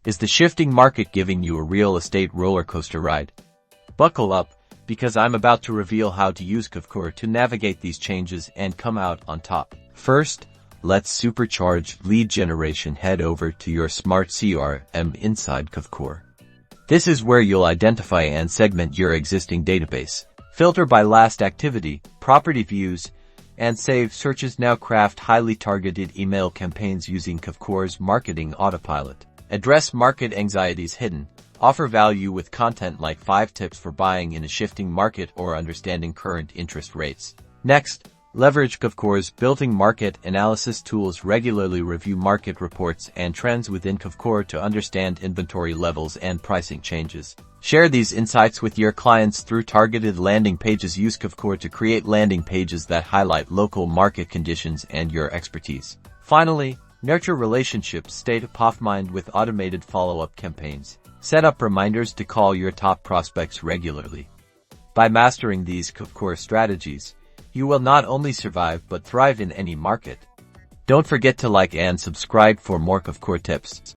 Is the shifting market giving you a real estate roller coaster ride? Buckle up, because I'm about to reveal how to use Kvcore to navigate these changes and come out on top. First, let's supercharge lead generation. Head over to your smart CRM inside Kvcore. This is where you'll identify and segment your existing database. Filter by last activity, property views, and save searches. Now craft highly targeted email campaigns using Kvcore's marketing autopilot. Address market anxieties hidden. Offer value with content like 5 tips for buying in a shifting market or understanding current interest rates. Next, leverage Kvcore's built-in market analysis tools. Regularly review market reports and trends within Kvcore to understand inventory levels and pricing changes. Share these insights with your clients through targeted landing pages. Use Kvcore to create landing pages that highlight local market conditions and your expertise. Finally, nurture relationships. Stay top of mind with automated follow-up campaigns. Set up reminders to call your top prospects regularly. By mastering these Kvcore strategies, you will not only survive but thrive in any market. Don't forget to like and subscribe for more Kvcore tips.